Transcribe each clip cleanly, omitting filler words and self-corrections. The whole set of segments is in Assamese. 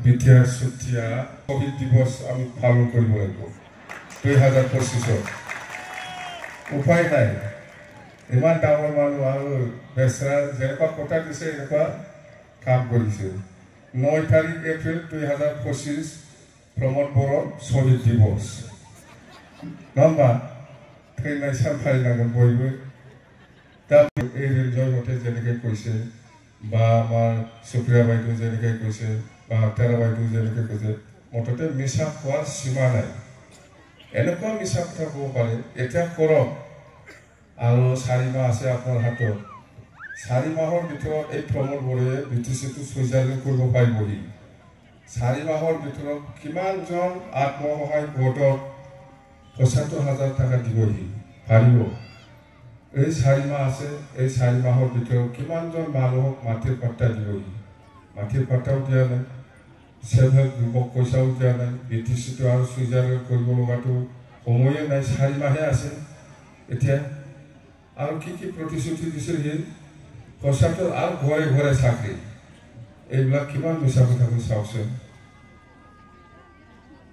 বিটিআৰ সুতিয়া শহীদ দিবস আমি পালন কৰিব লাগিব 2025 উপায় নাই ইমান ডাঙৰ মানুহ আৰু বেচৰা যেনেকুৱা কথা দিছে এনেকুৱা কাম কৰিছে 9 তাৰিখ এপ্ৰিল 2025 প্ৰমোদ বড়ো শহীদ দিবস নম্বৰ থৈনাই সামফাইনাंगोन বयबो दा এই জয়মতে যেনেকৈ কৈছে বা আমাৰ সুপ্ৰিয়া বাইদেউ যেনেকৈ কৈছে বা তেৰা বাইদেউ যেনেকৈ কৈছে মততে মিছা কোৱাৰ সীমা নাই এনেকুৱা মিছা কথা ক'ব পাৰে এতিয়া কৰক আৰু 4 মাহ আছে আপোনাৰ হাতত 4 মাহৰ ভিতৰত এই প্ৰমোদ বড়োৱে বিটিচিটো সুইজাৰলেণ্ড কৰিব পাৰিবহি 4 মাহৰ ভিতৰত কিমানজন আত্মসহায়ক গোটক ৭৫,০০০ টাকা দিবহি পাৰিব এই 4 মাহ আছে এই 4 মাহৰ ভিতৰত কিমানজন মানুহক মাটিৰ পাট্টা দিবহি মাটিৰ পাট্টাও দিয়া নাই সেভেল গ্ৰুপক পইচাও দিয়া নাই বিটিচিটো আৰু সুইজাৰলেণ্ড কৰিব লগাটো সময়ে নাই 4 মাহে আছে এতিয়া আৰু কি প্ৰতিশ্ৰুতি দিছিল সি পইচাটো আৰু ঘৰে ঘৰে চাকৰি এইবিলাক কিমান মিছা কথা কৈ চাওকচোন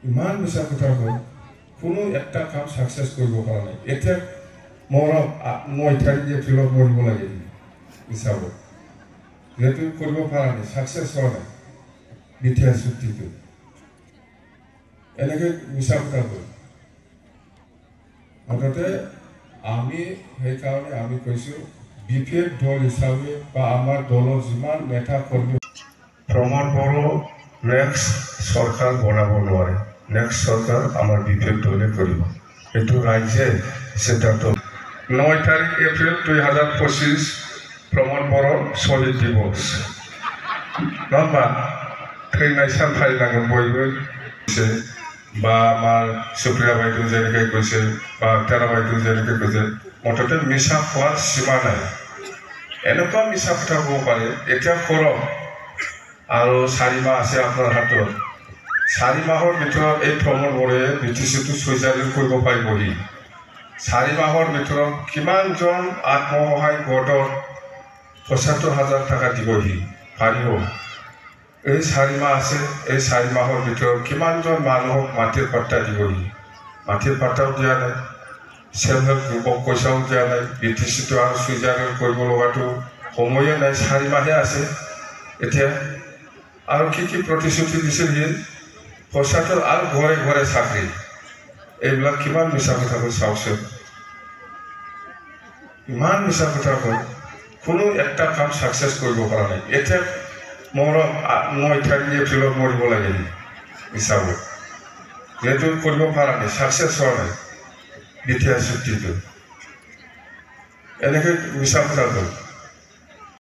ইমান মিছা কথা কৈ কোনো একটা কাম সাকসেস কৰিব পৰা নাই এতিয়া মোৰ 9 তাৰিখ এপ্ৰিলত মৰিব লাগে হিচাপ যেহেতু কৰিব পৰা নাই সাকসেস হোৱা নাই বিটিআৰ চুক্তিটো এনেকৈ মিছা কথা কৈ মুঠতে আমি সেইকাৰণে আমি কৈছোঁ বিপিএফ দল হিচাপে বা আমাৰ দলৰ যিমান নেতা কৰ্মী প্ৰমোদ বড়ো নেক্সট চৰকাৰ বনাব নোৱাৰে নেক্সট সরকার আমার বিপিএফ দলে করিব এটু রাজ্যে সিদ্ধান্ত 9 তারিখ এপ্রিল 2025 প্রমোদ বড়ো শহীদ দিবস নম্বর থৈনাই সামফাইনাंगोन বয়বো বা আমার সুপ্রিয়া বাইদেউ যেনেকৈ কৈছে বা তেৰা বাইদেউ যেনেকৈ কৈছে মততে মিছা কোৱাৰ সীমা নাই এনেকুৱা মিছা কথা ক'ব পাৰে এতিয়া কৰক আৰু 4 মাহ আছে আপোনাৰ হাতত 4 মাহৰ ভিতৰত এই প্ৰমোদ বড়োৱে বিটিচিটো সুইজাৰলেণ্ড কৰিব পাৰিবহি 4 মাহৰ ভিতৰত কিমানজন আত্মসহায়ক গোটক ৭৫,০০০ টাকা দিবহি পাৰিব এই 4 মাহ আছে এই 4 মাহৰ ভিতৰত কিমানজন মানুহক মাটিৰ পাট্টা দিবহি মাটিৰ পাট্টাও দিয়া নাই সেভেল গ্ৰুপক পইচাও দিয়া নাই বিটিচিটো আৰু সুইজাৰলেণ্ড কৰিব লগাটো সময়ে নাই 4 মাহে আছে এতিয়া আৰু কি প্ৰতিশ্ৰুতি দিছিল সি পইচাটো আৰু ঘৰে ঘৰে চাকৰি এইবিলাক কিমান মিছা কথা কৈ চাওকচোন ইমান মিছা কথা কৈ কোনো একটা কাম সাকসেস কৰিব পৰা নাই এতিয়া মোৰ 9 তাৰিখ এপ্ৰিলত মৰিব লাগে হিচাপ যেহেতু কৰিব পৰা নাই সাকসেস হোৱা নাই বিটিআৰ চুক্তিটো এনেকৈ মিছা কথা কৈ